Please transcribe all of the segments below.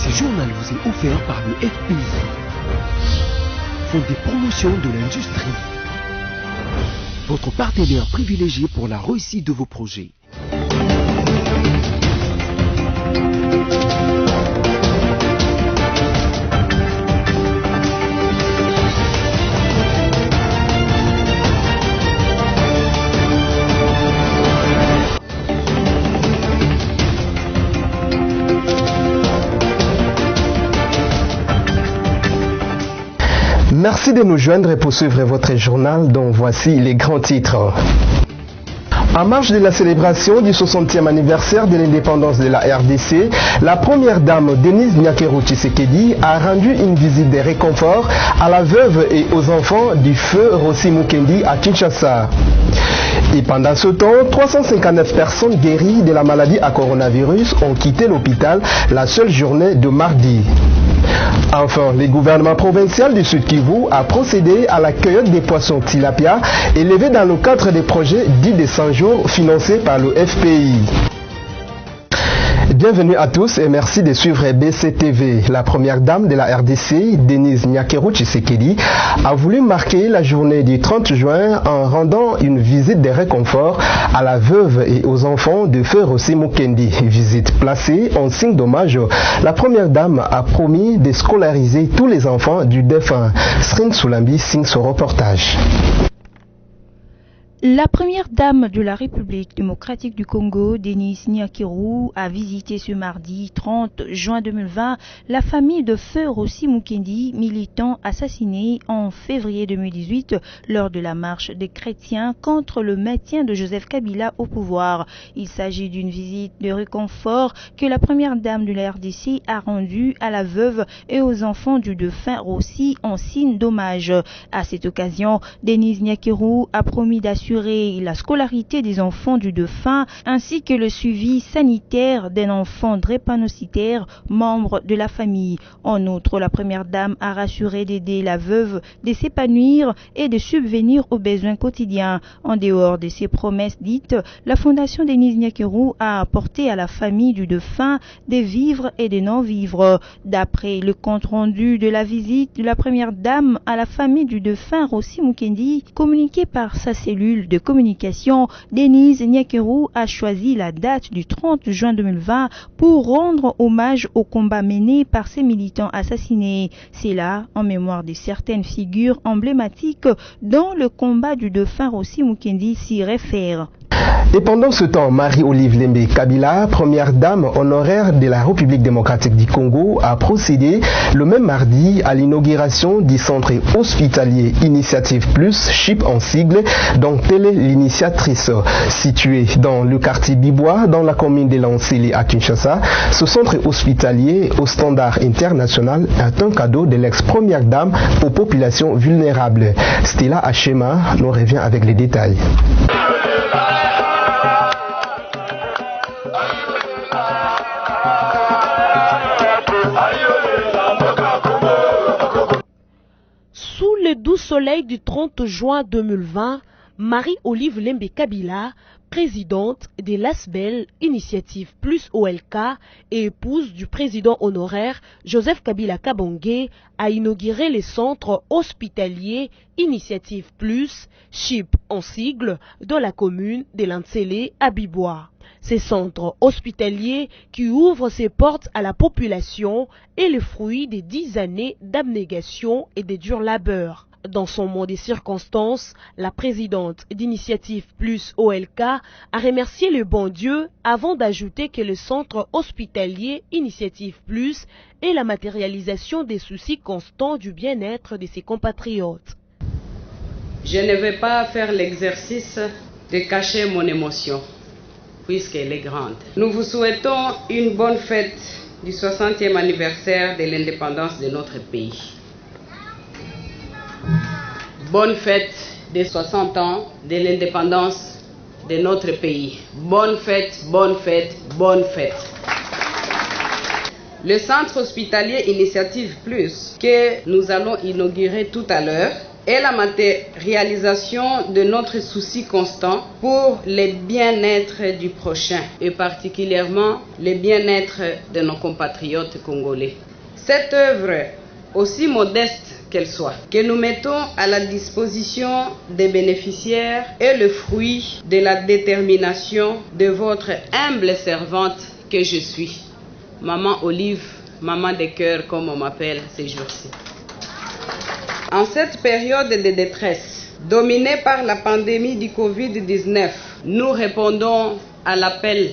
Ce journal vous est offert par le FPI, Fonds de promotion de l'industrie, votre partenaire privilégié pour la réussite de vos projets. Merci de nous joindre pour suivre votre journal dont voici les grands titres. En marge de la célébration du 60e anniversaire de l'indépendance de la RDC, la première dame Denise Nyakero Tshisekedi a rendu une visite de réconfort à la veuve et aux enfants du feu Rossi Mukendi à Kinshasa. Et pendant ce temps, 359 personnes guéries de la maladie à coronavirus ont quitté l'hôpital la seule journée de mardi. Enfin, le gouvernement provincial du Sud Kivu a procédé à la cueillette des poissons tilapia élevés dans le cadre des projets dits de 100 jours financés par le FPI. Bienvenue à tous et merci de suivre BCTV. La première dame de la RDC, Denise Nyakero Tshisekedi, a voulu marquer la journée du 30 juin en rendant une visite de réconfort à la veuve et aux enfants de feu Rossi Mukendi. Visite placée en signe d'hommage. La première dame a promis de scolariser tous les enfants du défunt. Srin Soulambi signe ce reportage. La première dame de la République démocratique du Congo, Denise Nyakero, a visité ce mardi 30 juin 2020 la famille de feu Rossi Mukendi, militant assassiné en février 2018 lors de la marche des chrétiens contre le maintien de Joseph Kabila au pouvoir. Il s'agit d'une visite de réconfort que la première dame de la RDC a rendue à la veuve et aux enfants du défunt Rossi en signe d'hommage. À cette occasion, Denise Nyakero a promis d'assurer la scolarité des enfants du défunt ainsi que le suivi sanitaire d'un enfant drépanocytaire membre de la famille. En outre, la première dame a rassuré d'aider la veuve de s'épanouir et de subvenir aux besoins quotidiens. En dehors de ces promesses dites, la fondation Denise Nyakero a apporté à la famille du défunt des vivres et des non-vivres. D'après le compte rendu de la visite de la première dame à la famille du défunt Rossi Mukendi, communiqué par sa cellule de communication, Denise Nyakero a choisi la date du 30 juin 2020 pour rendre hommage au combat mené par ces militants assassinés. C'est là en mémoire de certaines figures emblématiques dont le combat du défunt Rossi Mukendi s'y réfère. Et pendant ce temps, Marie-Olive Lembe Kabila, première dame honoraire de la République démocratique du Congo, a procédé le même mardi à l'inauguration du centre hospitalier Initiative Plus, CHIP en sigle, dont elle est l'initiatrice. Situé dans le quartier Bibois, dans la commune de Lansili à Kinshasa, ce centre hospitalier au standard international est un cadeau de l'ex-première dame aux populations vulnérables. Stella Achema nous revient avec les détails. Sous le doux soleil du 30 juin 2020, Marie-Olive Lembe Kabila, présidente de l'ASBEL, Initiative Plus OLK et épouse du président honoraire Joseph Kabila Kabange, a inauguré les centres hospitaliers Initiative Plus, CHIP en sigle, dans la commune de Lansele à Bibois. Ces centres hospitaliers qui ouvrent ses portes à la population est le fruit des 10 années d'abnégation et de dur labeur. Dans son mot des circonstances, la présidente d'Initiative Plus OLK a remercié le bon Dieu avant d'ajouter que le centre hospitalier Initiative Plus est la matérialisation des soucis constants du bien-être de ses compatriotes. Je ne vais pas faire l'exercice de cacher mon émotion, puisqu'elle est grande. Nous vous souhaitons une bonne fête du 60e anniversaire de l'indépendance de notre pays. Bonne fête des 60 ans de l'indépendance de notre pays. Bonne fête, bonne fête, bonne fête. Le centre hospitalier Initiative Plus, que nous allons inaugurer tout à l'heure, est la matérialisation de notre souci constant pour le bien-être du prochain et particulièrement le bien-être de nos compatriotes congolais. Cette œuvre, aussi modeste qu'elle soit, que nous mettons à la disposition des bénéficiaires, est le fruit de la détermination de votre humble servante que je suis, Maman Olive, maman de cœur comme on m'appelle ces jours-ci. En cette période de détresse, dominée par la pandémie du Covid-19, nous répondons à l'appel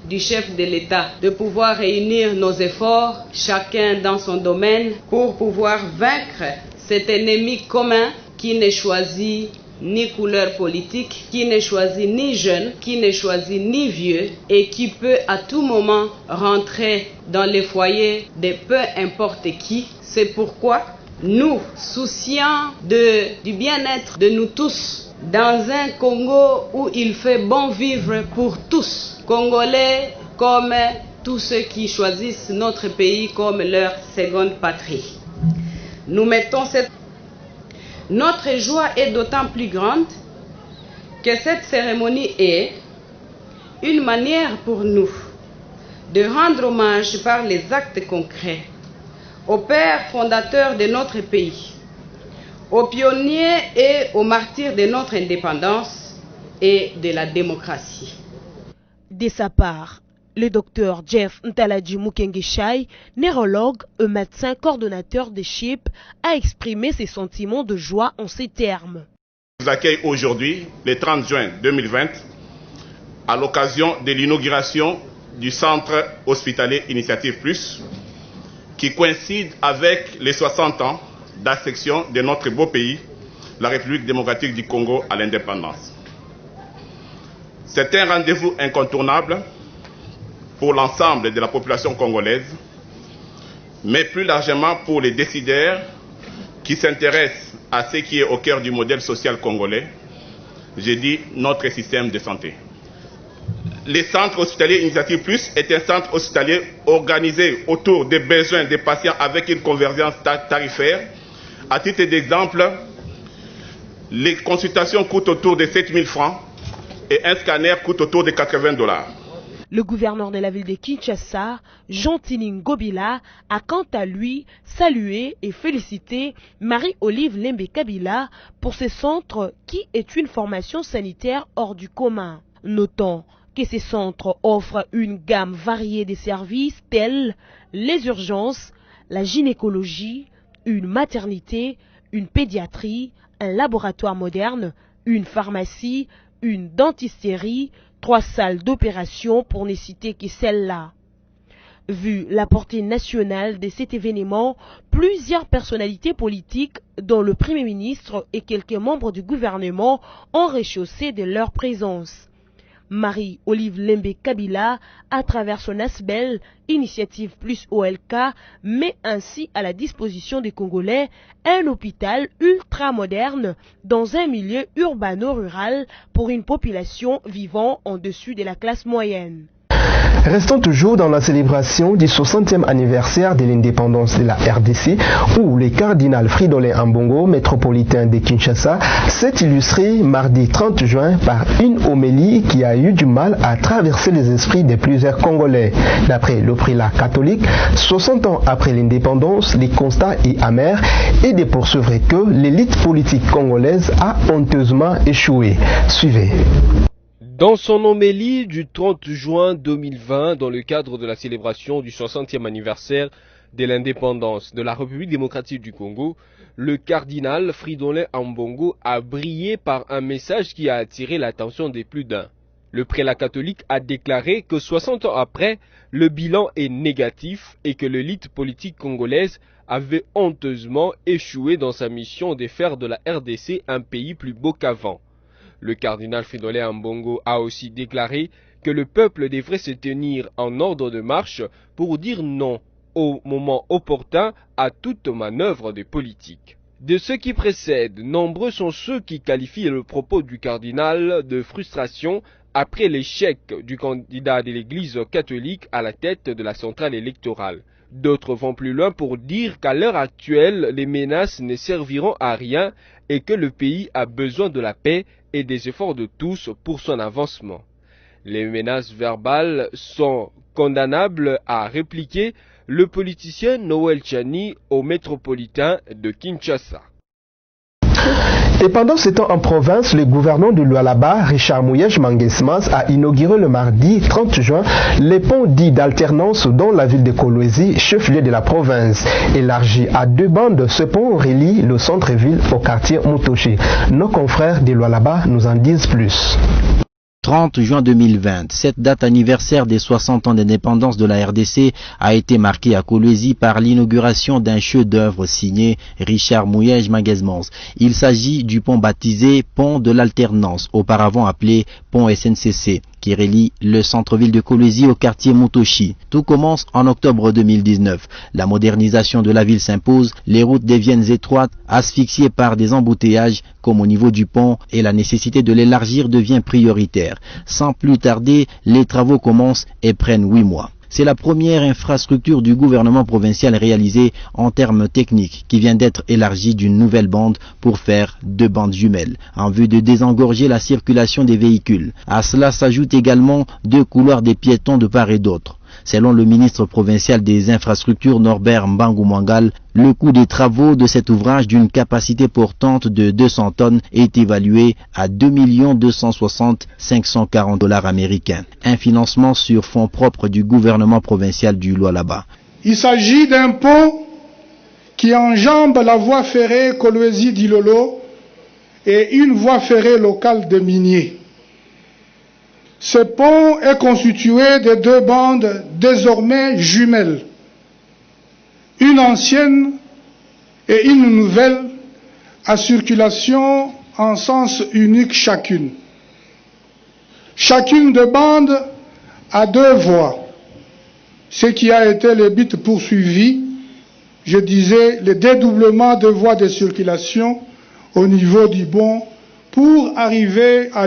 du chef de l'État de pouvoir réunir nos efforts, chacun dans son domaine, pour pouvoir vaincre cet ennemi commun qui ne choisit ni couleur politique, qui ne choisit ni jeune, qui ne choisit ni vieux et qui peut à tout moment rentrer dans les foyers de peu importe qui. C'est pourquoi nous, souciants du bien-être de nous tous, dans un Congo où il fait bon vivre pour tous, Congolais comme tous ceux qui choisissent notre pays comme leur seconde patrie. Nous mettons Notre joie est d'autant plus grande que cette cérémonie est une manière pour nous de rendre hommage par les actes concrets aux pères fondateurs de notre pays, aux pionniers et aux martyrs de notre indépendance et de la démocratie. De sa part, le docteur Jeff Ntaladji Mukengi-Chai, neurologue et médecin coordonnateur de CHIP, a exprimé ses sentiments de joie en ces termes. Je vous accueille aujourd'hui, le 30 juin 2020, à l'occasion de l'inauguration du centre hospitalier Initiative Plus, qui coïncide avec les 60 ans d'accession de notre beau pays, la République démocratique du Congo, à l'indépendance. C'est un rendez-vous incontournable pour l'ensemble de la population congolaise, mais plus largement pour les décideurs qui s'intéressent à ce qui est au cœur du modèle social congolais, j'ai dit notre système de santé. Le centre hospitalier Initiative Plus est un centre hospitalier organisé autour des besoins des patients avec une convergence tarifaire. À titre d'exemple, les consultations coûtent autour de 7 000 francs et un scanner coûte autour de 80 $. Le gouverneur de la ville de Kinshasa, Jean-Tini Ngobila, a quant à lui salué et félicité Marie-Olive Lembe-Kabila pour ce centre qui est une formation sanitaire hors du commun. Notons que ces centres offrent une gamme variée de services tels les urgences, la gynécologie, une maternité, une pédiatrie, un laboratoire moderne, une pharmacie, une dentisterie, 3 salles d'opération pour ne citer que celle-là. Vu la portée nationale de cet événement, plusieurs personnalités politiques, dont le Premier ministre et quelques membres du gouvernement, ont rechaussé de leur présence. Marie-Olive Lembe-Kabila, à travers son ASBEL, Initiative Plus OLK, met ainsi à la disposition des Congolais un hôpital ultra moderne dans un milieu urbano-rural pour une population vivant en dessus de la classe moyenne. Restons toujours dans la célébration du 60e anniversaire de l'indépendance de la RDC où le cardinal Fridolin Ambongo, métropolitain de Kinshasa, s'est illustré mardi 30 juin par une homélie qui a eu du mal à traverser les esprits de plusieurs Congolais. D'après le prélat catholique, 60 ans après l'indépendance, le constat est amer et de poursuivre que l'élite politique congolaise a honteusement échoué. Suivez. Dans son homélie du 30 juin 2020, dans le cadre de la célébration du 60e anniversaire de l'indépendance de la République démocratique du Congo, le cardinal Fridolin Ambongo a brillé par un message qui a attiré l'attention des plus d'un. Le prélat catholique a déclaré que 60 ans après, le bilan est négatif et que l'élite politique congolaise avait honteusement échoué dans sa mission de faire de la RDC un pays plus beau qu'avant. Le cardinal Fridolin Ambongo a aussi déclaré que le peuple devrait se tenir en ordre de marche pour dire non au moment opportun à toute manœuvre de politique. De ceux qui précèdent, nombreux sont ceux qui qualifient le propos du cardinal de frustration après l'échec du candidat de l'Église catholique à la tête de la centrale électorale. D'autres vont plus loin pour dire qu'à l'heure actuelle, les menaces ne serviront à rien et que le pays a besoin de la paix et des efforts de tous pour son avancement. Les menaces verbales sont condamnables, a répliqué le politicien Noël Tchani au métropolitain de Kinshasa. Et pendant ce temps en province, le gouverneur de Lualaba, Richard Mouyej Mangesmas, a inauguré le mardi 30 juin les ponts dits d'alternance dans la ville de Kolwezi, chef-lieu de la province. Élargi à 2 bandes, ce pont relie le centre-ville au quartier Mutoshi. Nos confrères de Lualaba nous en disent plus. 30 juin 2020, cette date anniversaire des 60 ans d'indépendance de la RDC a été marquée à Kolwezi par l'inauguration d'un chef-d'œuvre signé Richard Mouyej Mangesmans. Il s'agit du pont baptisé Pont de l'Alternance, auparavant appelé Pont SNCC, qui relie le centre-ville de Kolwezi au quartier Mutoshi. Tout commence en octobre 2019. La modernisation de la ville s'impose, les routes deviennent étroites, asphyxiées par des embouteillages comme au niveau du pont, et la nécessité de l'élargir devient prioritaire. Sans plus tarder, les travaux commencent et prennent 8 mois. C'est la première infrastructure du gouvernement provincial réalisée en termes techniques qui vient d'être élargie d'une nouvelle bande pour faire 2 bandes jumelles en vue de désengorger la circulation des véhicules. À cela s'ajoutent également 2 couloirs des piétons de part et d'autre. Selon le ministre provincial des infrastructures Norbert Mbangu Mwangal, le coût des travaux de cet ouvrage d'une capacité portante de 200 tonnes est évalué à 2 260 540 $ américains. Un financement sur fonds propres du gouvernement provincial du Lualaba. Il s'agit d'un pont qui enjambe la voie ferrée Kolwezi-Dilolo et une voie ferrée locale de miniers. Ce pont est constitué de 2 bandes désormais jumelles, une ancienne et une nouvelle, à circulation en sens unique chacune. Chacune des bandes a 2 voies, ce qui a été le but poursuivi, je disais, le dédoublement de voies de circulation au niveau du pont pour arriver à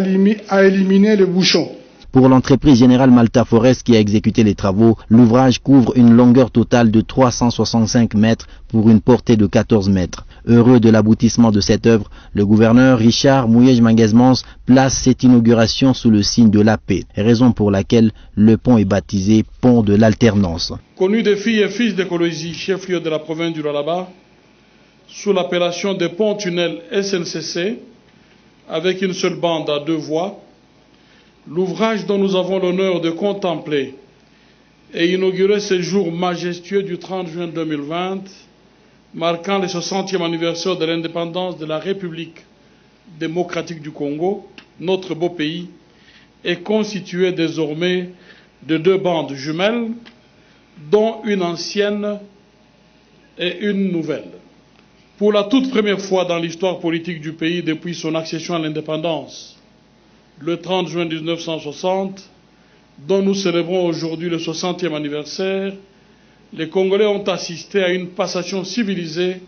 éliminer le bouchon. Pour l'entreprise Générale Malta Forest qui a exécuté les travaux, l'ouvrage couvre une longueur totale de 365 mètres pour une portée de 14 mètres. Heureux de l'aboutissement de cette œuvre, le gouverneur Richard Mouyej Mangesmans place cette inauguration sous le signe de la paix, raison pour laquelle le pont est baptisé Pont de l'Alternance. Connu des filles et fils de Kolwezi, chef-lieu de la province du Lualaba, sous l'appellation de pont-tunnel SNCC, avec une seule bande à 2 voies, l'ouvrage dont nous avons l'honneur de contempler et inaugurer ce jour majestueux du 30 juin 2020, marquant le 60e anniversaire de l'indépendance de la République démocratique du Congo, notre beau pays, est constitué désormais de 2 bandes jumelles, dont une ancienne et une nouvelle. Pour la toute première fois dans l'histoire politique du pays depuis son accession à l'indépendance, le 30 juin 1960, dont nous célébrons aujourd'hui le 60e anniversaire, les Congolais ont assisté à une passation civilisée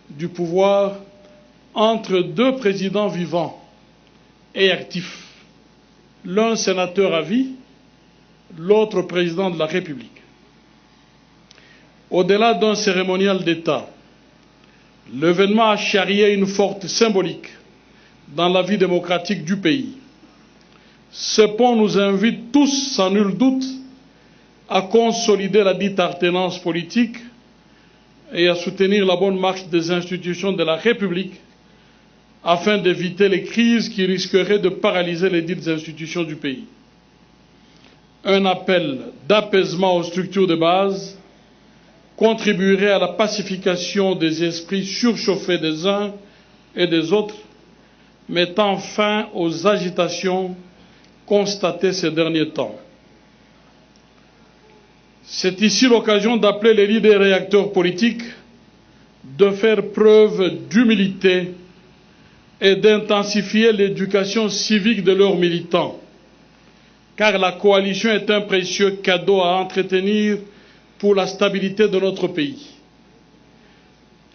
du pouvoir entre 2 présidents vivants et actifs, l'un sénateur à vie, l'autre président de la République. Au-delà d'un cérémonial d'État, l'événement a charrié une forte symbolique dans la vie démocratique du pays. Ce pont nous invite tous, sans nul doute, à consolider la dite alternance politique et à soutenir la bonne marche des institutions de la République afin d'éviter les crises qui risqueraient de paralyser les dites institutions du pays. Un appel d'apaisement aux structures de base contribuerait à la pacification des esprits surchauffés des uns et des autres, mettant fin aux agitations constatées ces derniers temps. C'est ici l'occasion d'appeler les leaders et acteurs politiques de faire preuve d'humilité et d'intensifier l'éducation civique de leurs militants, car la coalition est un précieux cadeau à entretenir pour la stabilité de notre pays.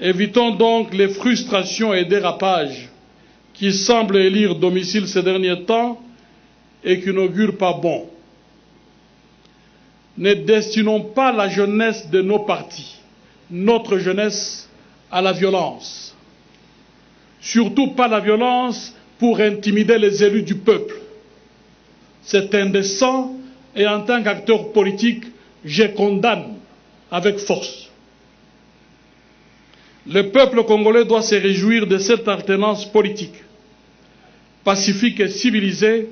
Évitons donc les frustrations et dérapages qui semblent élire domicile ces derniers temps et qui n'augurent pas bon. ne destinons pas la jeunesse de nos partis, notre jeunesse, à la violence. Surtout pas la violence pour intimider les élus du peuple. C'est indécent et en tant qu'acteur politique, je condamne avec force. Le peuple congolais doit se réjouir de cette alternance politique, pacifique et civilisée,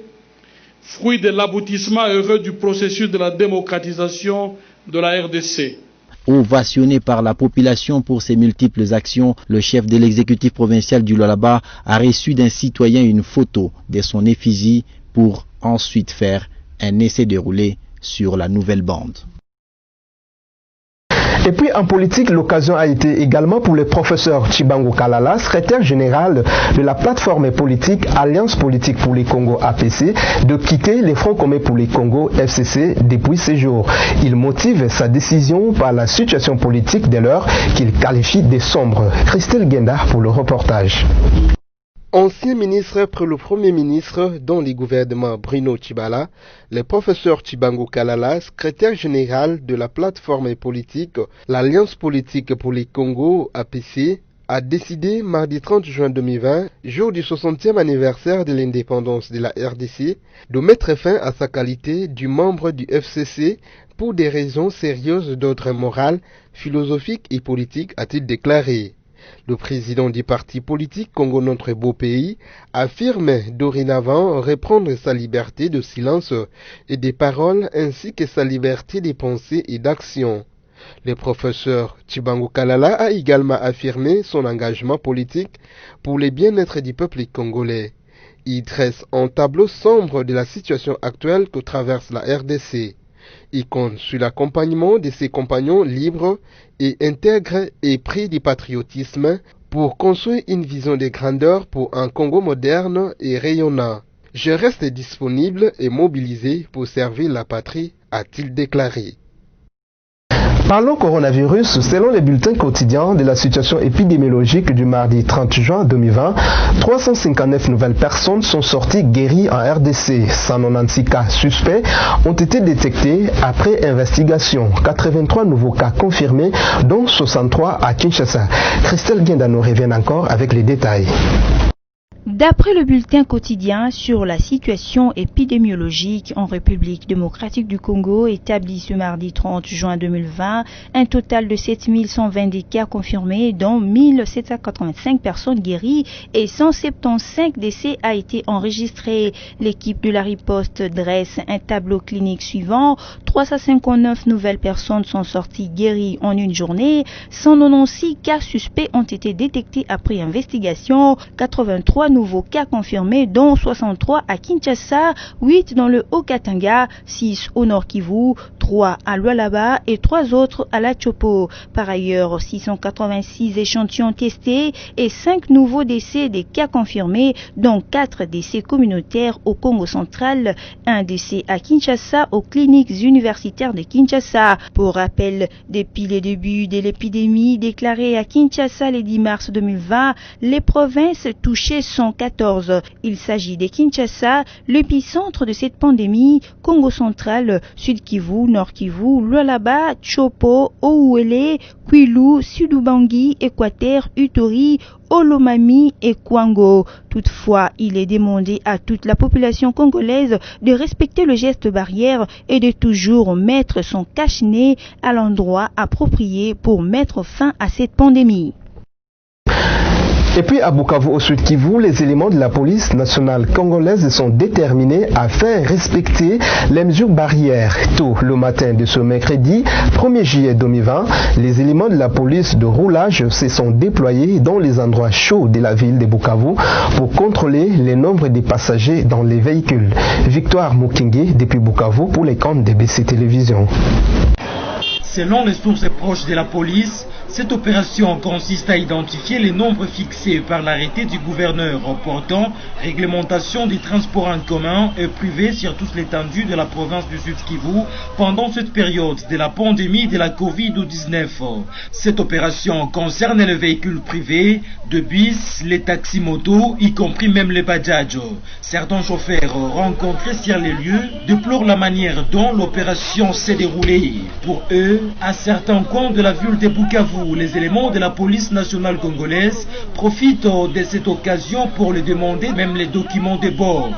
fruit de l'aboutissement heureux du processus de la démocratisation de la RDC. Ovationné par la population pour ses multiples actions, le chef de l'exécutif provincial du Lualaba a reçu d'un citoyen une photo de son effigie pour ensuite faire un essai déroulé sur la nouvelle bande. Et puis en politique, l'occasion a été également pour le professeur Tshibangu Kalala, secrétaire général de la plateforme politique Alliance politique pour les Congo APC, de quitter les Fronts communs pour les Congo FCC depuis ces jours. Il motive sa décision par la situation politique dès lors qu'il qualifie de sombre. Christelle Genda pour le reportage. Ancien ministre après le Premier ministre dans les gouvernements Bruno Tshibala, le professeur Tshibangu Kalala, secrétaire général de la plateforme politique l'Alliance politique pour les Congo APC, a décidé mardi 30 juin 2020, jour du 60e anniversaire de l'indépendance de la RDC, de mettre fin à sa qualité du membre du FCC pour des raisons sérieuses d'ordre moral, philosophique et politique, a-t-il déclaré. Le président du parti politique Congo Notre Beau Pays affirme dorénavant reprendre sa liberté de silence et des paroles ainsi que sa liberté de pensée et d'action. Le professeur Tshibangu Kalala a également affirmé son engagement politique pour le bien-être du peuple congolais. Il dresse un tableau sombre de la situation actuelle que traverse la RDC. Il compte sur l'accompagnement de ses compagnons libres et intègres et pris du patriotisme pour construire une vision de grandeur pour un Congo moderne et rayonnant. Je reste disponible et mobilisé pour servir la patrie, a-t-il déclaré. Parlons coronavirus. Selon les bulletins quotidiens de la situation épidémiologique du mardi 30 juin 2020, 359 nouvelles personnes sont sorties guéries en RDC. 196 cas suspects ont été détectés après investigation. 83 nouveaux cas confirmés, dont 63 à Kinshasa. Christelle Guinda nous revient encore avec les détails. D'après le bulletin quotidien sur la situation épidémiologique en République démocratique du Congo établi ce mardi 30 juin 2020, un total de 7120 cas confirmés, dont 1785 personnes guéries et 175 décès a été enregistré. L'équipe de la riposte dresse un tableau clinique suivant. 359 nouvelles personnes sont sorties guéries en une journée. 196 cas suspects ont été détectés après investigation. 83 nouveaux cas confirmés, dont 63 à Kinshasa, 8 dans le Haut-Katanga, 6 au Nord Kivu, 3 à Lualaba et 3 autres à la Chopo. Par ailleurs, 686 échantillons testés et 5 nouveaux décès des cas confirmés, dont 4 décès communautaires au Congo central, 1 décès à Kinshasa aux cliniques universitaires de Kinshasa. Pour rappel, depuis le début de l'épidémie déclarée à Kinshasa le 10 mars 2020, les provinces touchées sont 14. Il s'agit de Kinshasa, l'épicentre de cette pandémie, Congo central, Sud Kivu, Nord Kivu, Lualaba, Chopo, Ouele, Kwilu, Sud-Ubangi, Équateur, Utori, Olomami et Kwango. Toutefois, il est demandé à toute la population congolaise de respecter le geste barrière et de toujours mettre son cache-nez à l'endroit approprié pour mettre fin à cette pandémie. Et puis à Bukavu, au Sud Kivu, les éléments de la police nationale congolaise sont déterminés à faire respecter les mesures barrières. Tôt le matin de ce mercredi 1er juillet 2020, les éléments de la police de roulage se sont déployés dans les endroits chauds de la ville de Bukavu pour contrôler le nombre de passagers dans les véhicules. Victoire Mukingi depuis Bukavu pour les comptes de BC Télévision. Selon les sources proches de la police, Cette opération consiste à identifier les nombres fixés par l'arrêté du gouverneur portant réglementation des transports en commun et privés sur toute l'étendue de la province du Sud-Kivu pendant cette période de la pandémie de la Covid-19. Cette opération concerne les véhicules privés, de bus, les taxis-motos, y compris même les bajaj. Certains chauffeurs rencontrés sur les lieux déplorent la manière dont l'opération s'est déroulée. Pour eux, à certains coins de la ville de Bukavu, les éléments de la police nationale congolaise profitent de cette occasion pour leur demander même les documents de bord.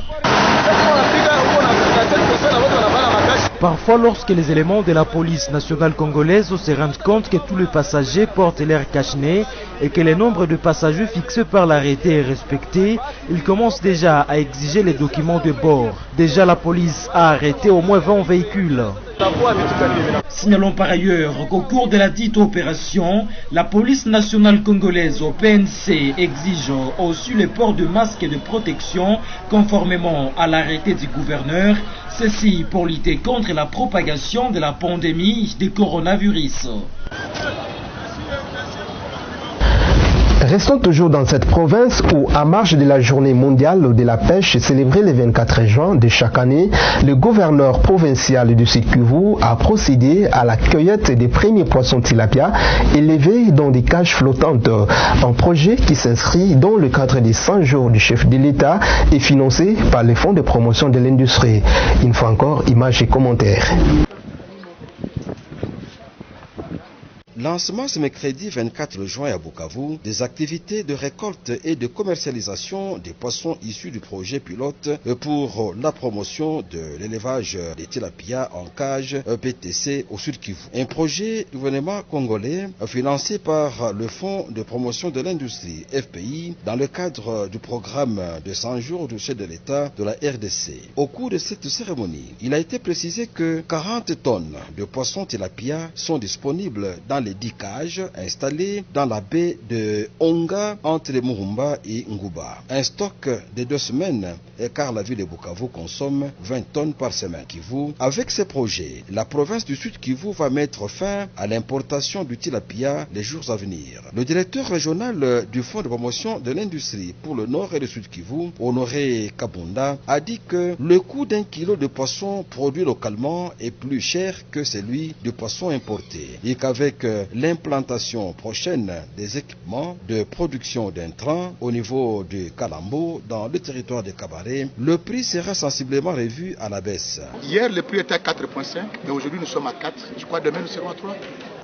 Parfois, lorsque les éléments de la police nationale congolaise se rendent compte que tous les passagers portent l'air cache-nez et que le nombre de passagers fixé par l'arrêté est respecté, ils commencent déjà à exiger les documents de bord. Déjà, la police a arrêté au moins 20 véhicules. Signalons par ailleurs qu'au cours de la dite opération, la police nationale congolaise au PNC exige aussi le port de masques de protection conformément à l'arrêté du gouverneur, ceci pour lutter contre la propagation de la pandémie du coronavirus. Restons toujours dans cette province où, à marge de la journée mondiale de la pêche célébrée le 24 juin de chaque année, le gouverneur provincial du Sud-Kivu a procédé à la cueillette des premiers poissons tilapia élevés dans des cages flottantes. Un projet qui s'inscrit dans le cadre des 100 jours du chef de l'État et financé par le Fonds de promotion de l'industrie. Une fois encore, images et commentaires. Lancement ce mercredi 24 juin à Bukavu des activités de récolte et de commercialisation des poissons issus du projet pilote pour la promotion de l'élevage des tilapia en cage PTC au Sud Kivu. Un projet du gouvernement congolais financé par le Fonds de promotion de l'industrie FPI dans le cadre du programme de 100 jours du chef de l'État de la RDC. Au cours de cette cérémonie, il a été précisé que 40 tonnes de poissons tilapia sont disponibles dans les 10 cages installées dans la baie de Onga entre les Muhumba et Nguba. Un stock de 2 semaines car la ville de Bukavu consomme 20 tonnes par semaine. Kivu. Avec ces projets, la province du Sud Kivu va mettre fin à l'importation du tilapia les jours à venir. Le directeur régional du Fonds de promotion de l'industrie pour le Nord et le Sud Kivu, Honoré Kabunda, a dit que le coût d'un kilo de poisson produit localement est plus cher que celui du poisson importé et qu'avec l'implantation prochaine des équipements de production d'intrants au niveau de Kalambo dans le territoire de Kabaré, le prix sera sensiblement revu à la baisse. Hier, le prix était à 4,5 et aujourd'hui nous sommes à 4. Je crois demain nous serons à 3.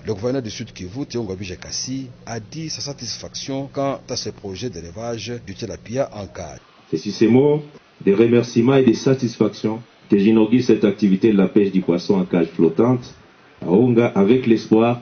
Le gouverneur du Sud Kivu, Théo Ngabije-Kassi, a dit sa satisfaction quant à ce projet d'élevage du tilapia en cage. C'est sur ces mots de remerciements et de satisfaction que j'inaugure cette activité de la pêche du poisson en cage flottante à Onga avec l'espoir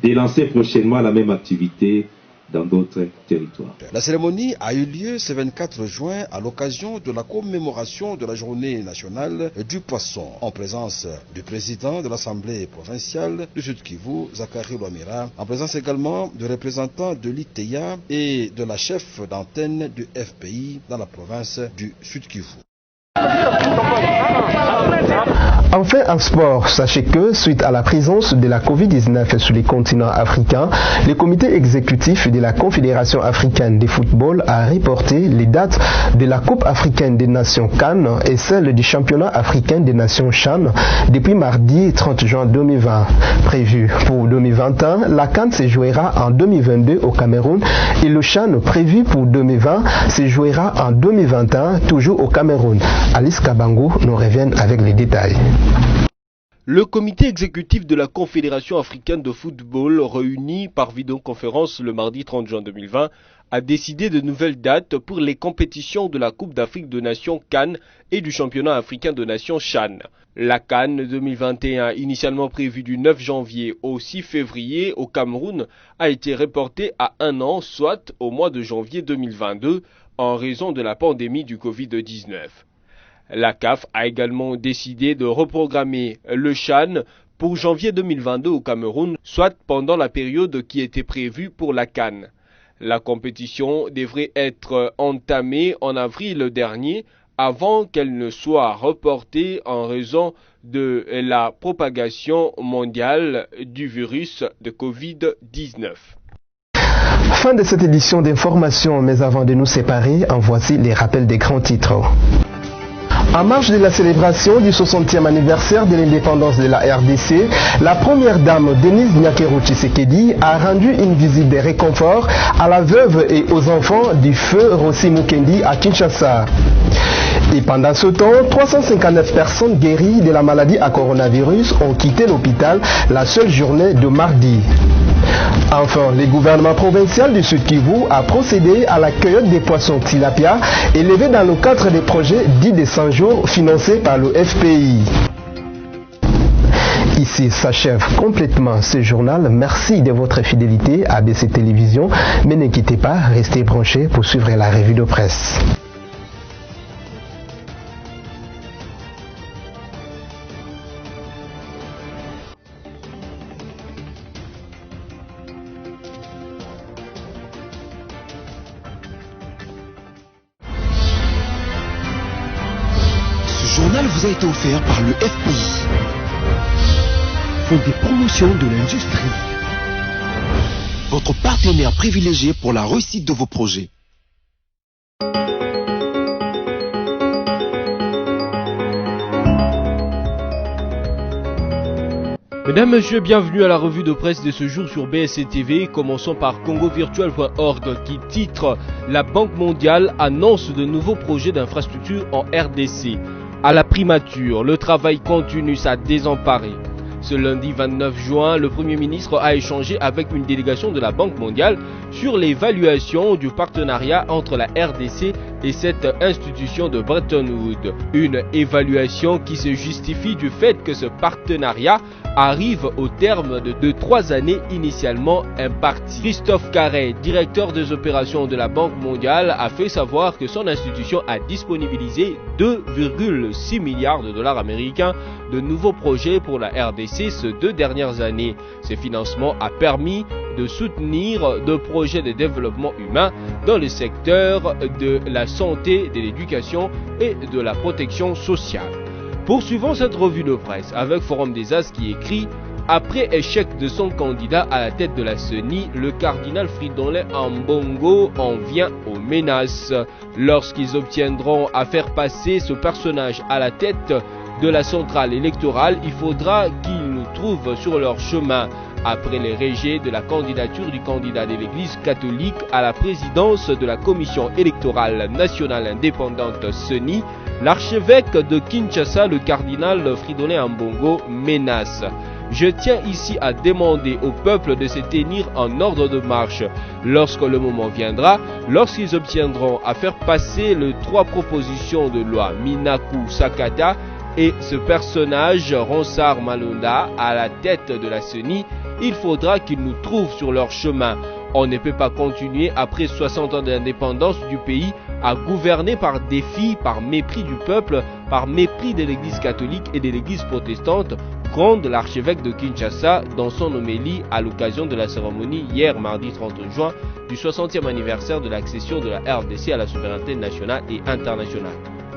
de lancer prochainement la même activité dans d'autres territoires. La cérémonie a eu lieu ce 24 juin à l'occasion de la commémoration de la journée nationale du poisson, en présence du président de l'Assemblée provinciale du Sud Kivu, Zachary Lwamira, en présence également de représentants de l'ITEA et de la chef d'antenne du FPI dans la province du Sud Kivu. Enfin, en sport, sachez que suite à la présence de la Covid-19 sur les continents africains, le comité exécutif de la Confédération africaine de football a reporté les dates de la Coupe africaine des nations CAN et celle du championnat africain des nations CHAN depuis mardi 30 juin 2020. Prévu pour 2021, la CAN se jouera en 2022 au Cameroun et le CHAN prévu pour 2020 se jouera en 2021 toujours au Cameroun. Alice Kabango nous revient avec les détails. Le comité exécutif de la Confédération africaine de football, réuni par vidéoconférence le mardi 30 juin 2020, a décidé de nouvelles dates pour les compétitions de la Coupe d'Afrique de Nations CAN et du Championnat africain de Nations CHAN. La CAN 2021, initialement prévue du 9 janvier au 6 février au Cameroun, a été reportée à un an, soit au mois de janvier 2022, en raison de la pandémie du Covid-19. La CAF a également décidé de reprogrammer le CHAN pour janvier 2022 au Cameroun, soit pendant la période qui était prévue pour la CAN. La compétition devrait être entamée en avril dernier avant qu'elle ne soit reportée en raison de la propagation mondiale du virus de Covid-19. Fin de cette édition d'information, mais avant de nous séparer, en voici les rappels des grands titres. En marge de la célébration du 60e anniversaire de l'indépendance de la RDC, la première dame Denise Nyakero Tshisekedi a rendu une visite de réconfort à la veuve et aux enfants du feu Rossi Mukendi à Kinshasa. Et pendant ce temps, 359 personnes guéries de la maladie à coronavirus ont quitté l'hôpital la seule journée de mardi. Enfin, le gouvernement provincial du Sud Kivu a procédé à la cueillette des poissons tilapia élevés dans le cadre des projets dits de 100 jours financés par le FPI. Ici s'achève complètement ce journal. Merci de votre fidélité à ABC Télévision. Mais ne quittez pas, restez branchés pour suivre la revue de presse. Ce journal vous a été offert par le FPI, Fonds de promotion de l'industrie, votre partenaire privilégié pour la réussite de vos projets. Mesdames, Messieurs, bienvenue à la revue de presse de ce jour sur BSC TV. Commençons par congovirtual.org qui titre « La Banque mondiale annonce de nouveaux projets d'infrastructure en RDC ». À la primature, le travail continue à désemparer. Ce lundi 29 juin, le Premier ministre a échangé avec une délégation de la Banque mondiale sur l'évaluation du partenariat entre la RDC et cette institution de Bretton Woods. Une évaluation qui se justifie du fait que ce partenariat arrive au terme de 3 années initialement imparties. Christophe Carré, directeur des opérations de la Banque mondiale, a fait savoir que son institution a disponibilisé 2,6 milliards de dollars américains de nouveaux projets pour la RDC ces 2 dernières années. Ces financements ont permis de soutenir de projets de développement humain dans le secteur de la santé, de l'éducation et de la protection sociale. Poursuivons cette revue de presse avec Forum des As qui écrit « Après échec de son candidat à la tête de la CENI, le cardinal Fridolin Ambongo en vient aux menaces. Lorsqu'ils obtiendront à faire passer ce personnage à la tête de la centrale électorale, il faudra qu'ils nous trouvent sur leur chemin. » Après les rejets de la candidature du candidat de l'Église catholique à la présidence de la Commission électorale nationale indépendante CENI, l'archevêque de Kinshasa, le cardinal Fridolin Ambongo, menace. Je tiens ici à demander au peuple de se tenir en ordre de marche. Lorsque le moment viendra, lorsqu'ils obtiendront à faire passer les 3 propositions de loi Minaku Sakata et ce personnage Ronsard Malonda à la tête de la CENI, il faudra qu'ils nous trouvent sur leur chemin. On ne peut pas continuer après 60 ans d'indépendance du pays à gouverner par défi, par mépris du peuple, par mépris de l'Église catholique et de l'Église protestante, gronde l'archevêque de Kinshasa dans son homélie à l'occasion de la cérémonie hier mardi 30 juin du 60e anniversaire de l'accession de la RDC à la souveraineté nationale et internationale.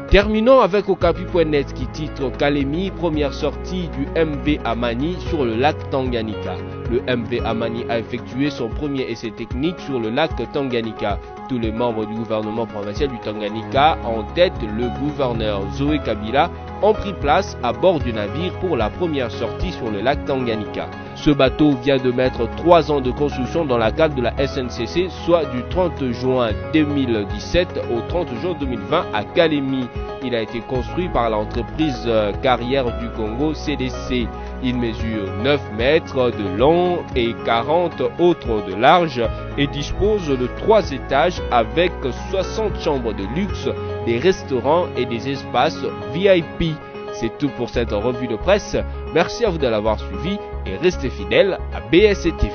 Terminons avec Okapi.net qui titre Kalemi, première sortie du MV Amani sur le lac Tanganyika. Le MV Amani a effectué son premier essai technique sur le lac Tanganyika. Tous les membres du gouvernement provincial du Tanganyika, en tête le gouverneur Zoé Kabila, ont pris place à bord du navire pour la première sortie sur le lac Tanganyika. Ce bateau vient de mettre 3 ans de construction dans la cadre de la SNCC, soit du 30 juin 2017 au 30 juin 2020 à Kalemi. Il a été construit par l'entreprise Carrière du Congo CDC. Il mesure 9 mètres de long et 40 autres de large et dispose de 3 étages avec 60 chambres de luxe, des restaurants et des espaces VIP. C'est tout pour cette revue de presse. Merci à vous de l'avoir suivi et restez fidèles à BSC TV.